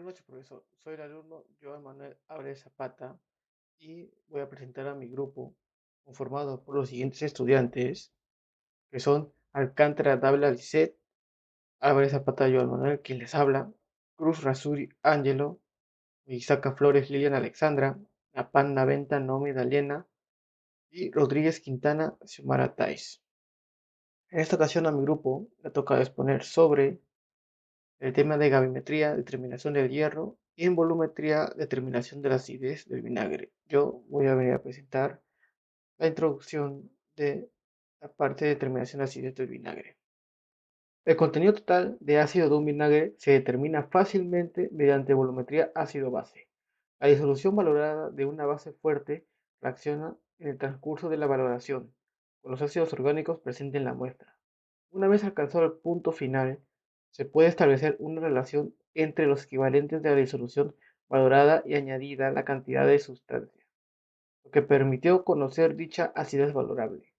noches, profesor. Soy el alumno Joan Manuel Abre Zapata y voy a presentar a mi grupo, conformado por los siguientes estudiantes, que son Alcántara Dávila Lisset, Álvarez Zapata Joan Manuel, quien les habla, Cruz Rasuri Ángelo, Isaca Flores Lilian Alexandra, Apan Naventa Nomi Daliena y Rodríguez Quintana Xiomara Tais. En esta ocasión a mi grupo le toca exponer sobre el tema de gravimetría, determinación del hierro, y en volumetría, determinación de la acidez del vinagre. Yo voy a venir a presentar la introducción de la parte de determinación de la acidez del vinagre. El contenido total de ácido de un vinagre se determina fácilmente mediante volumetría ácido-base. La disolución valorada de una base fuerte reacciona en el transcurso de la valoración con los ácidos orgánicos presentes en la muestra. Una vez alcanzado el punto final, se puede establecer una relación entre los equivalentes de la disolución valorada y añadida la cantidad de sustancia, lo que permitió conocer dicha acidez valorable.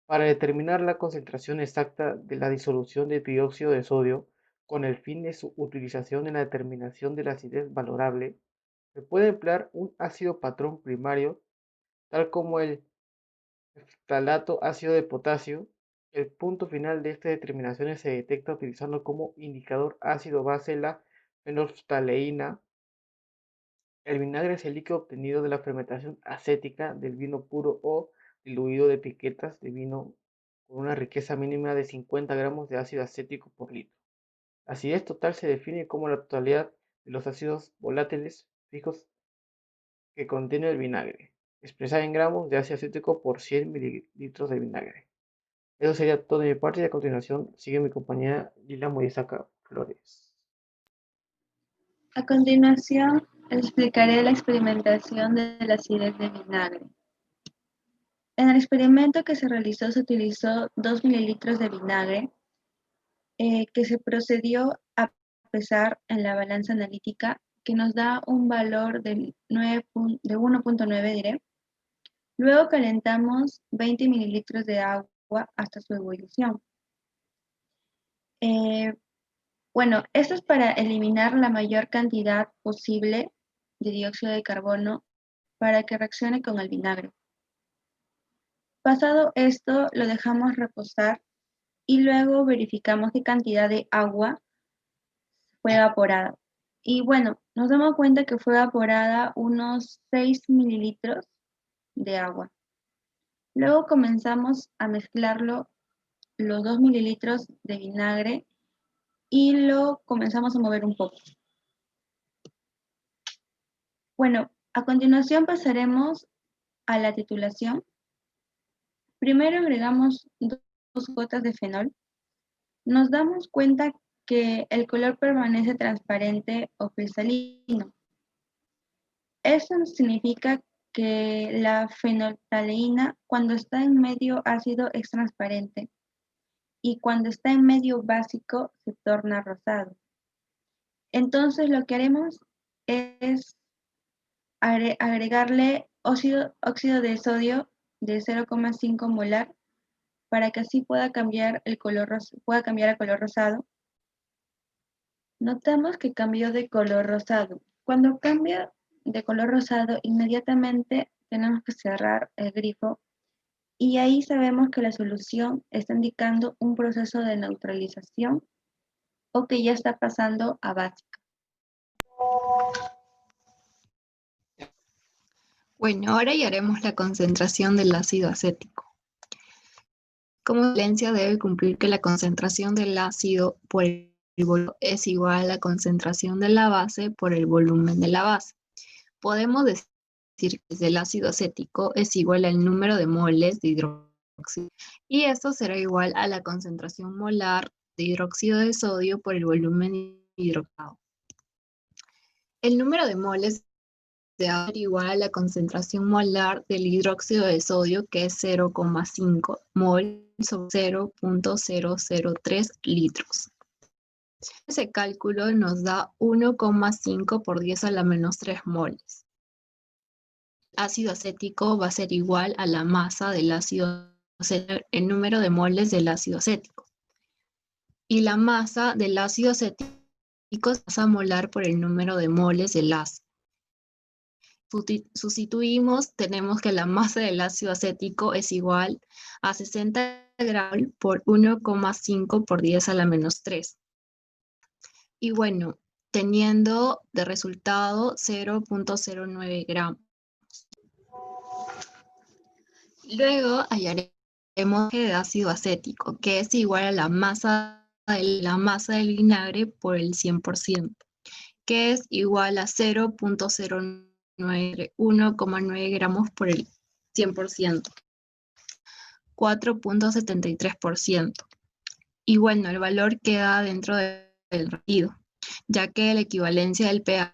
Para determinar la concentración exacta de la disolución de dióxido de sodio, con el fin de su utilización en la determinación de la acidez valorable, se puede emplear un ácido patrón primario, tal como el ftalato ácido de potasio. El punto final de estas determinaciones se detecta utilizando como indicador ácido-base la fenolftaleína. El vinagre es el líquido obtenido de la fermentación acética del vino puro o diluido de etiquetas de vino con una riqueza mínima de 50 gramos de ácido acético por litro. La acidez total se define como la totalidad de los ácidos volátiles fijos que contiene el vinagre, expresada en gramos de ácido acético por 100 mililitros de vinagre. Eso sería todo de mi parte y a continuación sigue mi compañera Lila Morizaca Flores. A continuación, explicaré la experimentación de la acidez de vinagre. En el experimento que se realizó se utilizó 2 mililitros de vinagre que se procedió a pesar en la balanza analítica que nos da un valor de 1.9, diré. Luego calentamos 20 mililitros de agua hasta su ebullición. Bueno, esto es para eliminar la mayor cantidad posible de dióxido de carbono para que reaccione con el vinagre. Pasado esto, lo dejamos reposar y luego verificamos qué cantidad de agua fue evaporada. Y bueno, nos damos cuenta que fue evaporada unos 6 mililitros de agua. Luego comenzamos a mezclarlo, los 2 mililitros de vinagre, y lo comenzamos a mover un poco. Bueno, a continuación pasaremos a la titulación. Primero agregamos 2 gotas de fenol. Nos damos cuenta que el color permanece transparente o cristalino. Eso significa que la fenolftaleína, cuando está en medio ácido, es transparente y cuando está en medio básico se torna rosado. Entonces lo que haremos es agregarle óxido de sodio de 0,5 molar para que así pueda cambiar a color rosado. Notamos que cambió de color rosado. Cuando cambia de color rosado, inmediatamente tenemos que cerrar el grifo y ahí sabemos que la solución está indicando un proceso de neutralización o que ya está pasando a básica. Bueno, ahora ya haremos la concentración del ácido acético. Como valencia debe cumplir que la concentración del ácido por el volumen es igual a la concentración de la base por el volumen de la base. Podemos decir que el ácido acético es igual al número de moles de hidróxido y esto será igual a la concentración molar de hidróxido de sodio por el volumen hidrocarbonado. El número de moles de agua es igual a la concentración molar del hidróxido de sodio, que es 0,5 mol sobre 0.003 litros. Ese cálculo nos da 1,5 por 10 a la menos 3 moles. El ácido acético va a ser igual a la masa del ácido acético, el número de moles del ácido acético. Y la masa del ácido acético masa molar por el número de moles del ácido. Sustituimos, tenemos que la masa del ácido acético es igual a 60 gramos por 1,5 por 10 a la menos 3. Y bueno, teniendo de resultado 0,09 gramos. Luego hallaremos de ácido acético, que es igual a la masa del vinagre por el 100%, que es igual a 1,9 gramos por el 100%, 4,73%. Y bueno, el valor queda dentro del reactivo, ya que la equivalencia del pH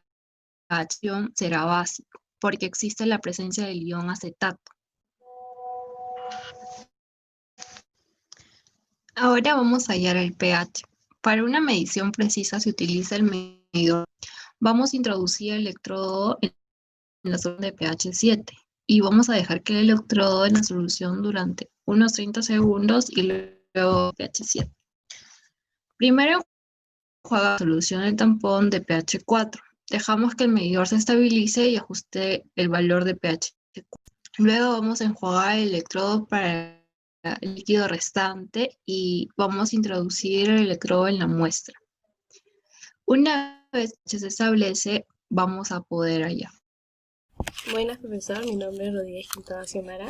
será básico, porque existe la presencia del ion acetato. Ahora vamos a hallar el pH. Para una medición precisa se utiliza el medidor. Vamos a introducir el electrodo en la solución de pH 7 y vamos a dejar que el electrodo en la solución durante unos 30 segundos y luego pH 7. Primero enjuaga la solución del tampón de pH 4. Dejamos que el medidor se estabilice y ajuste el valor de pH 4. Luego vamos a enjuagar el electrodo para el líquido restante y vamos a introducir el electrodo en la muestra. Una vez que se establece, vamos a poder hallar. Buenas, profesor. Mi nombre es Rodríguez Quintana Xiomara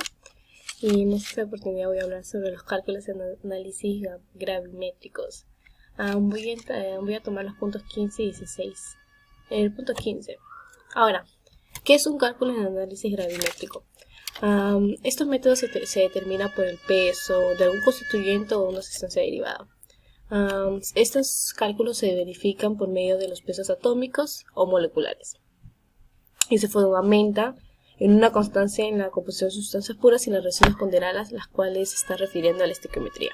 y en esta oportunidad voy a hablar sobre los cálculos de análisis gravimétricos. Voy a tomar los puntos 15 y 16. El punto 15. Ahora, ¿qué es un cálculo de análisis gravimétrico? Estos métodos se determinan por el peso de algún constituyente o una sustancia derivada. Estos cálculos se verifican por medio de los pesos atómicos o moleculares y se fundamenta en una constancia en la composición de sustancias puras y las reacciones ponderadas, las cuales se está refiriendo a la estequiometría.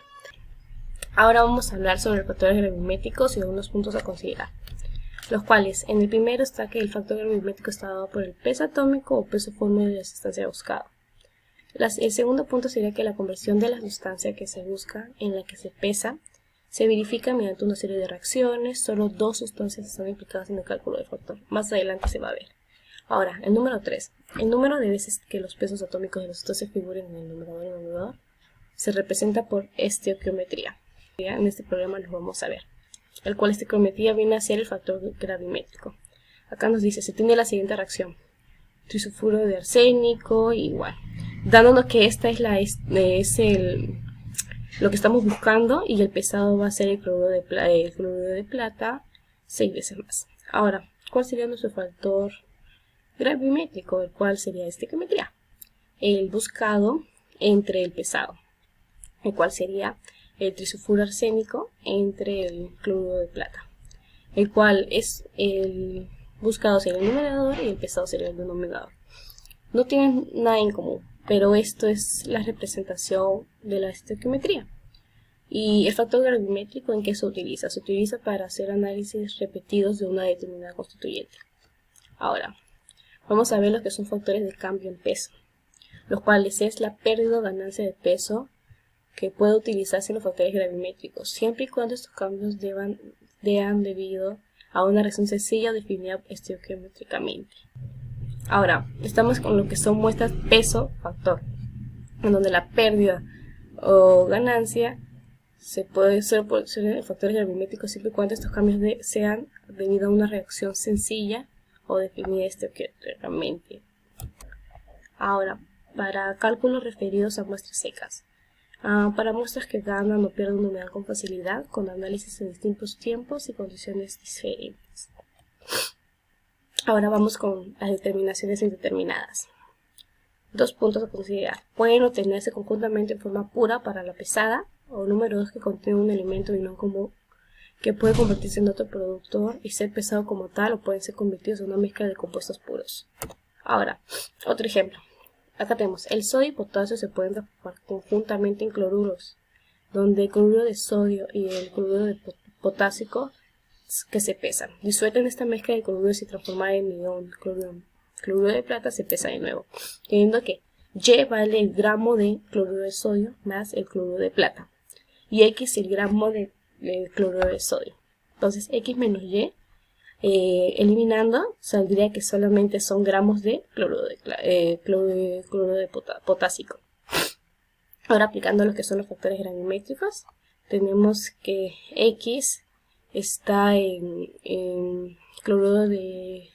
Ahora vamos a hablar sobre los factores gravimétricos y algunos puntos a considerar, los cuales en el primero está que el factor gravimétrico está dado por el peso atómico o peso fórmula de la sustancia buscada. El segundo punto sería que la conversión de la sustancia que se busca en la que se pesa se verifica mediante una serie de reacciones. Solo dos sustancias están implicadas en el cálculo del factor. Más adelante se va a ver. Ahora, el número 3. El número de veces que los pesos atómicos de las sustancias figuren en el numerador y denominador se representa por estequiometría. En este programa los vamos a ver, el cual estequiometría viene a ser el factor gravimétrico. Acá nos dice, se tiene la siguiente reacción: trisulfuro de arsénico, igual, dándonos que esta es lo que estamos buscando, y el pesado va a ser el cloruro de plata 6 veces más. Ahora, ¿cuál sería nuestro factor gravimétrico? El cual sería estequiometría, el buscado entre el pesado, el cual sería el trisulfuro arsénico entre el cloruro de plata, el cual es el buscado sería el numerador y el pesado sería el denominador. No tienen nada en común, pero esto es la representación de la estequiometría. ¿Y el factor gravimétrico en qué se utiliza? Se utiliza para hacer análisis repetidos de una determinada constituyente. Ahora, vamos a ver lo que son factores de cambio en peso, los cuales es la pérdida o ganancia de peso que puede utilizarse en los factores gravimétricos, siempre y cuando estos cambios sean debido a una reacción sencilla definida estequiométricamente. Ahora, estamos con lo que son muestras peso-factor, en donde la pérdida o ganancia se puede ser por factores gravimétricos siempre y cuando estos cambios sean debido a una reacción sencilla o definida estequiométricamente. Ahora, para cálculos referidos a muestras secas. Para muestras que ganan o pierden humedad con facilidad, con análisis en distintos tiempos y condiciones diferentes. Ahora vamos con las determinaciones indeterminadas. Dos puntos a considerar. Pueden obtenerse conjuntamente en forma pura para la pesada, o número 2, que contiene un elemento y no común que puede convertirse en otro productor y ser pesado como tal, o pueden ser convertidos en una mezcla de compuestos puros. Ahora, otro ejemplo. Acá tenemos el sodio y potasio se pueden transformar conjuntamente en cloruros, donde el cloruro de sodio y el cloruro de potásico que se pesan. Disuelten esta mezcla de cloruros y transformar en ion cloruro de plata se pesa de nuevo, teniendo que Y vale el gramo de cloruro de sodio más el cloruro de plata, y X el gramo de cloruro de sodio. Entonces X menos Y eliminando, saldría que solamente son gramos de cloruro de potásico. Ahora, aplicando lo que son los factores gravimétricos, tenemos que X está en cloruro de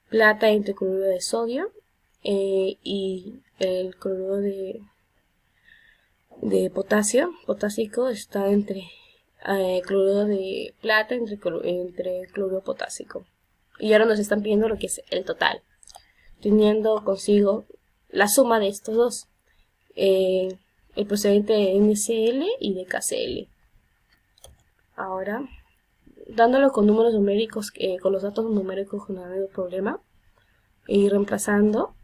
plata entre cloruro de sodio, y el cloruro de potásico está entre cloruro de plata entre cloruro potásico. Y ahora nos están pidiendo lo que es el total, teniendo consigo la suma de estos dos, el procedente de NCl y de KCl. Ahora, dándolo con números numéricos, con los datos numéricos con el problema, y reemplazando.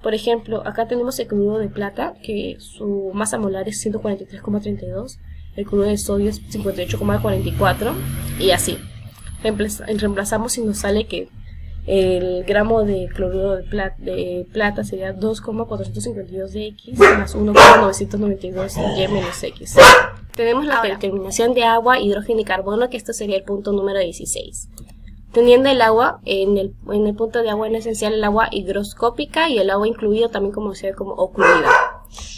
Por ejemplo, acá tenemos el cloruro de plata, que su masa molar es 143,32, el cloruro de sodio es 58,44, y así. Reemplazamos y nos sale que el gramo de cloruro de plata sería 2,452 de X más 1,992 Y menos X. Tenemos la determinación de agua, hidrógeno y carbono, que esto sería el punto número 16. Teniendo el agua, en el punto de agua en esencial el agua higroscópica y el agua incluido también conocida como ocluida.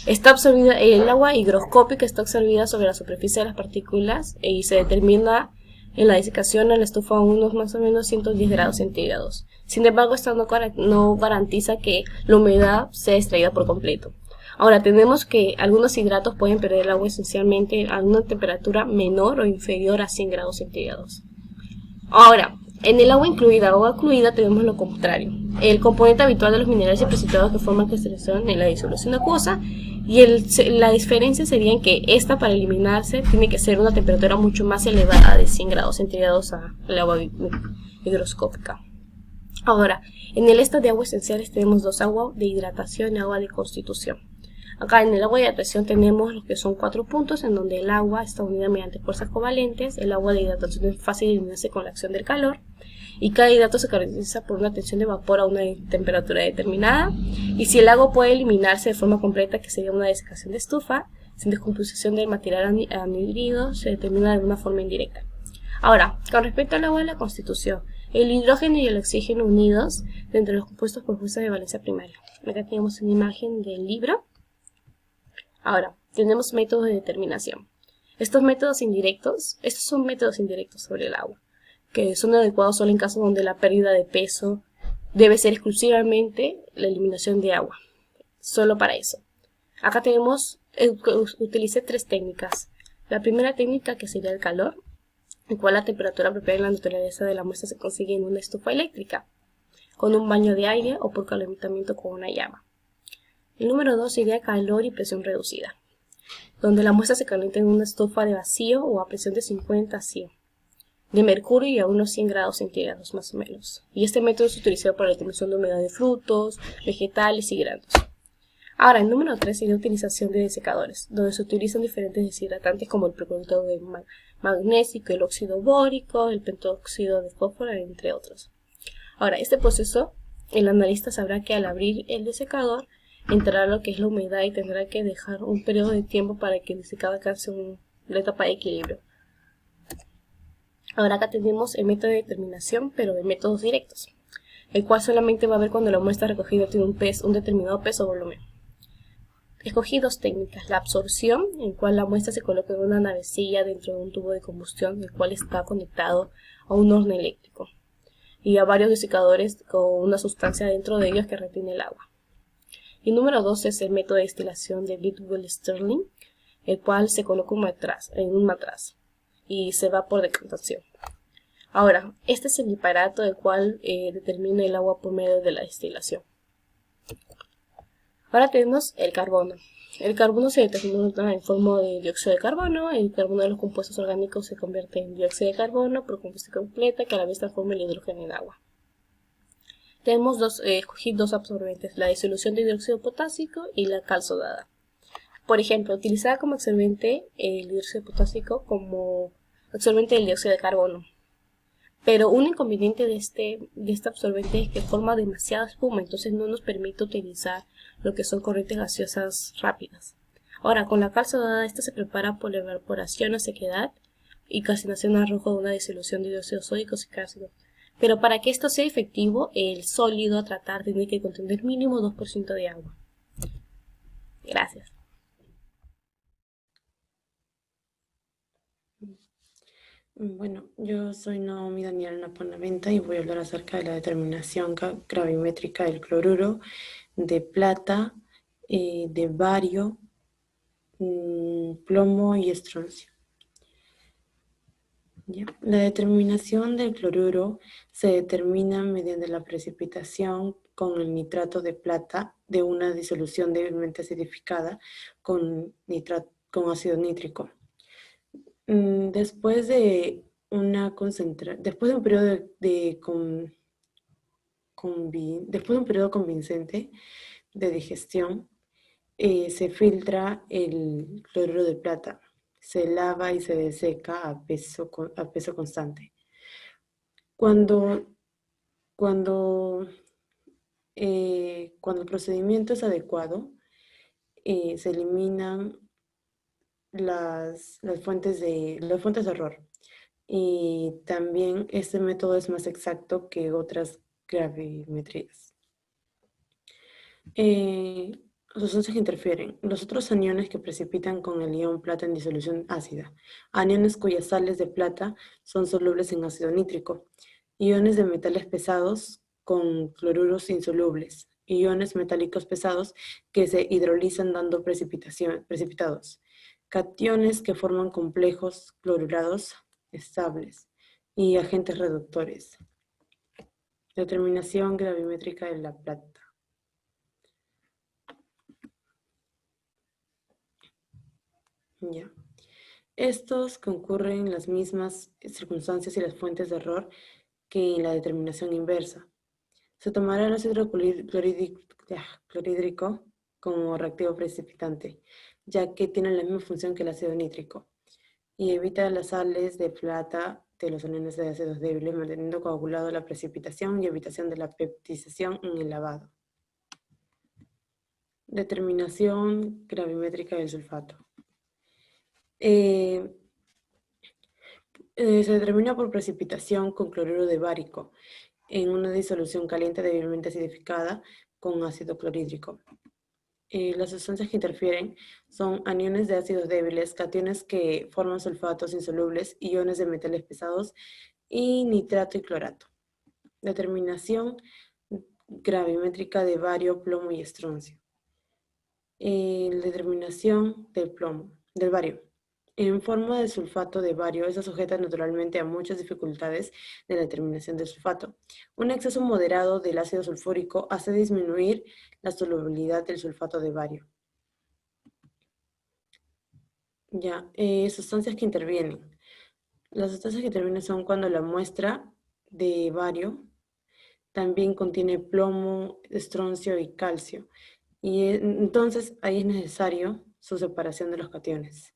Está absorbida, el agua higroscópica está absorbida sobre la superficie de las partículas y se determina en la desecación en la estufa a unos más o menos 110 grados centígrados. Sin embargo, esto no garantiza que la humedad sea extraída por completo. Ahora, tenemos que algunos hidratos pueden perder el agua esencialmente a una temperatura menor o inferior a 100 grados centígrados. Ahora, en el agua incluida o ocluida tenemos lo contrario. El componente habitual de los minerales y precipitados que forman cristalización en la disolución acuosa, y la diferencia sería en que esta, para eliminarse, tiene que ser una temperatura mucho más elevada de 100 grados centígrados al agua higroscópica. Ahora, en el estado de agua esenciales tenemos dos: agua de hidratación y agua de constitución. Acá en el agua de hidratación tenemos lo que son 4 puntos, en donde el agua está unida mediante fuerzas covalentes. El agua de hidratación es fácil de eliminarse con la acción del calor, y cada hidrato se caracteriza por una tensión de vapor a una temperatura determinada. Y si el agua puede eliminarse de forma completa, que sería una desecación de estufa, sin descomposición del material anhidro, se determina de una forma indirecta. Ahora, con respecto al agua de la constitución, el hidrógeno y el oxígeno unidos entre los compuestos por fuerza de valencia primaria. Acá tenemos una imagen del libro. Ahora, tenemos métodos de determinación. Estos son métodos indirectos sobre el agua, que son adecuados solo en casos donde la pérdida de peso debe ser exclusivamente la eliminación de agua. Solo para eso. Acá utilicé 3 técnicas. La primera técnica, que sería el calor, en cual la temperatura apropiada en la naturaleza de la muestra se consigue en una estufa eléctrica, con un baño de aire o por calentamiento con una llama. El número 2 sería calor y presión reducida, donde la muestra se calienta en una estufa de vacío o a presión de 50 a 100 de mercurio y a unos 100 grados centígrados más o menos. Y este método es utilizado para la determinación de humedad de frutos, vegetales y granos. Ahora, el número 3 sería utilización de desecadores, donde se utilizan diferentes deshidratantes como el perclorato de magnesio, el óxido bórico, el pentóxido de fósforo, entre otros. Ahora, este proceso, el analista sabrá que al abrir el desecador entrará lo que es la humedad y tendrá que dejar un periodo de tiempo para que el desecador alcance la etapa de equilibrio. Ahora acá tenemos el método de determinación, pero de métodos directos, el cual solamente va a ver cuando la muestra recogida tiene un determinado peso o volumen. Escogí 2 técnicas: la absorción, en cual la muestra se coloca en una navecilla dentro de un tubo de combustión, el cual está conectado a un horno eléctrico y a varios desecadores con una sustancia dentro de ellos que retiene el agua. Y número 2 es el método de destilación de Bidwell-Sterling, el cual se coloca en un matraz y se va por decantación. Ahora, este es el aparato del cual determina el agua por medio de la destilación. Ahora tenemos el carbono. El carbono se determina en forma de dióxido de carbono. El carbono de los compuestos orgánicos se convierte en dióxido de carbono por combustión completa, que a la vez transforma el hidrógeno en agua. Escogí 2 absorbentes: la disolución de dióxido potásico y la cal sodada. Por ejemplo, utilizaba como absorbente el dióxido potásico como absorbente del dióxido de carbono. Pero un inconveniente de este absorbente es que forma demasiada espuma, entonces no nos permite utilizar lo que son corrientes gaseosas rápidas. Ahora, con la cal sodada, esta se prepara por la evaporación o sequedad y calcinación al rojo de una disolución de dióxido sódico y ácido. Pero para que esto sea efectivo, el sólido a tratar tiene que contener mínimo 2% de agua. Gracias. Bueno, yo soy Naomi Daniel Naponaventa y voy a hablar acerca de la determinación gravimétrica del cloruro de plata, de bario, plomo y estroncio. ¿Ya? La determinación del cloruro se determina mediante la precipitación con el nitrato de plata de una disolución débilmente acidificada con ácido nítrico. Después de después de un periodo después de un periodo convincente de digestión, se filtra el cloruro de plata, se lava y se deseca a peso constante. Cuando el procedimiento es adecuado, se eliminan las fuentes de error. Y también este método es más exacto que otras gravimetrías. Sustancias que interfieren. Los otros aniones que precipitan con el ion plata en disolución ácida. Aniones cuyas sales de plata son solubles en ácido nítrico. Iones de metales pesados con cloruros insolubles. Iones metálicos pesados que se hidrolizan dando precipitados. Cationes que forman complejos clorurados estables y agentes reductores. Determinación gravimétrica de la plata. Ya. Estos concurren en las mismas circunstancias y las fuentes de error que en la determinación inversa. Se tomará el ácido clorhídrico como reactivo precipitante, ya que tiene la misma función que el ácido nítrico, y evita las sales de plata de los aniones de ácidos débiles, manteniendo coagulado la precipitación y evitación de la peptización en el lavado. Determinación gravimétrica del sulfato. Se determina por precipitación con cloruro de bárico en una disolución caliente débilmente acidificada con ácido clorhídrico. Las sustancias que interfieren son aniones de ácidos débiles, cationes que forman sulfatos insolubles, iones de metales pesados y nitrato y clorato. Determinación gravimétrica de bario, plomo y estroncio. Determinación del bario. En forma de sulfato de bario, está sujeta naturalmente a muchas dificultades de la determinación del sulfato. Un exceso moderado del ácido sulfúrico hace disminuir la solubilidad del sulfato de bario. Ya, sustancias que intervienen. Las sustancias que intervienen son cuando la muestra de bario también contiene plomo, estroncio y calcio. Y entonces ahí es necesario su separación de los cationes.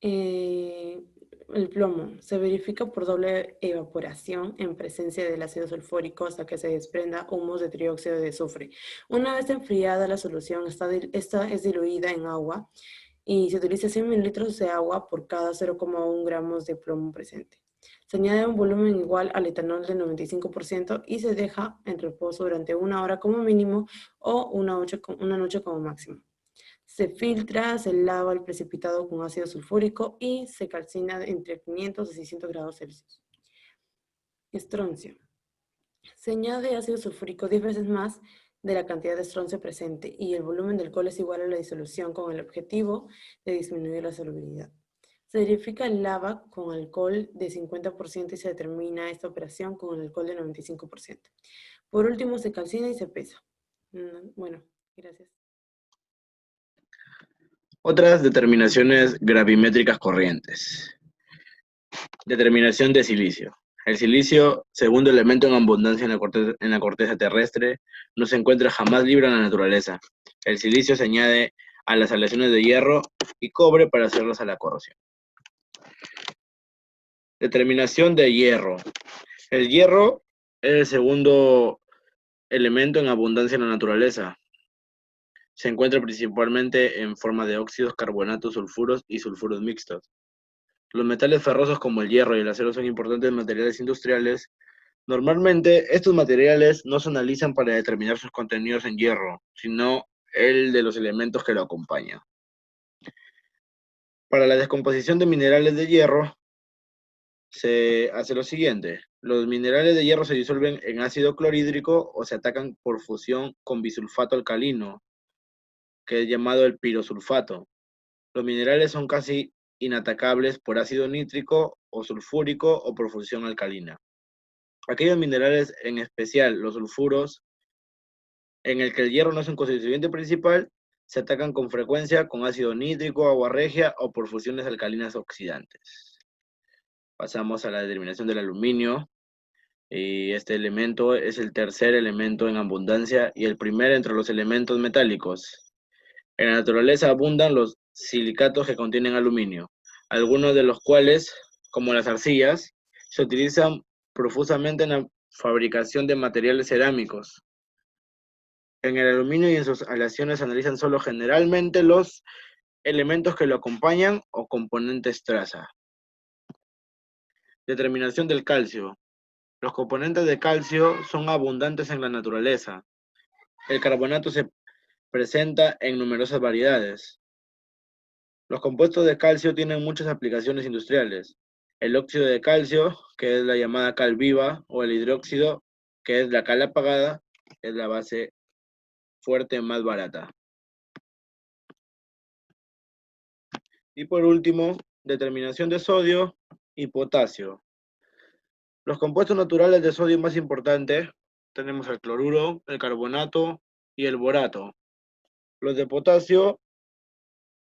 El plomo se verifica por doble evaporación en presencia del ácido sulfúrico hasta que se desprenda humos de trióxido de azufre. Una vez enfriada la solución, esta es diluida en agua y se utiliza 100 mililitros de agua por cada 0,1 gramos de plomo presente. Se añade un volumen igual al etanol del 95% y se deja en reposo durante 1 hora como mínimo o una noche como máximo. Se filtra, se lava el precipitado con ácido sulfúrico y se calcina entre 500 a 600 grados Celsius. Estroncio. Se añade ácido sulfúrico 10 veces más de la cantidad de estroncio presente y el volumen del alcohol es igual a la disolución con el objetivo de disminuir la solubilidad. Se verifica el lava con alcohol de 50% y se determina esta operación con el alcohol de 95%. Por último, se calcina y se pesa. Bueno, gracias. Otras determinaciones gravimétricas corrientes. Determinación de silicio. El silicio, segundo elemento en abundancia en la corteza terrestre, no se encuentra jamás libre en la naturaleza. El silicio se añade a las aleaciones de hierro y cobre para hacerlas a la corrosión. Determinación de hierro. El hierro es el segundo elemento en abundancia en la naturaleza. Se encuentra principalmente en forma de óxidos, carbonatos, sulfuros y sulfuros mixtos. Los metales ferrosos como el hierro y el acero son importantes materiales industriales. Normalmente, estos materiales no se analizan para determinar sus contenidos en hierro, sino el de los elementos que lo acompañan. Para la descomposición de minerales de hierro, se hace lo siguiente. Los minerales de hierro se disuelven en ácido clorhídrico o se atacan por fusión con bisulfato alcalino, que es llamado el pirosulfato. Los minerales son casi inatacables por ácido nítrico o sulfúrico o por fusión alcalina. Aquellos minerales, en especial los sulfuros, en el que el hierro no es un constituyente principal, se atacan con frecuencia con ácido nítrico, agua regia o por fusiones alcalinas oxidantes. Pasamos a la determinación del aluminio. Y este elemento es el tercer elemento en abundancia y el primero entre los elementos metálicos. En la naturaleza abundan los silicatos que contienen aluminio, algunos de los cuales, como las arcillas, se utilizan profusamente en la fabricación de materiales cerámicos. En el aluminio y en sus aleaciones se analizan solo generalmente los elementos que lo acompañan o componentes traza. Determinación del calcio. Los componentes de calcio son abundantes en la naturaleza. El carbonato se presenta en numerosas variedades. Los compuestos de calcio tienen muchas aplicaciones industriales. El óxido de calcio, que es la llamada cal viva, o el hidróxido, que es la cal apagada, es la base fuerte más barata. Y por último, determinación de sodio y potasio. Los compuestos naturales de sodio más importantes tenemos el cloruro, el carbonato y el borato. Los de potasio,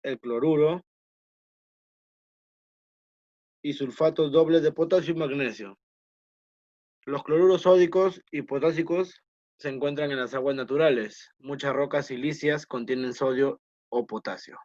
el cloruro y sulfatos dobles de potasio y magnesio. Los cloruros sódicos y potásicos se encuentran en las aguas naturales. Muchas rocas silíceas contienen sodio o potasio.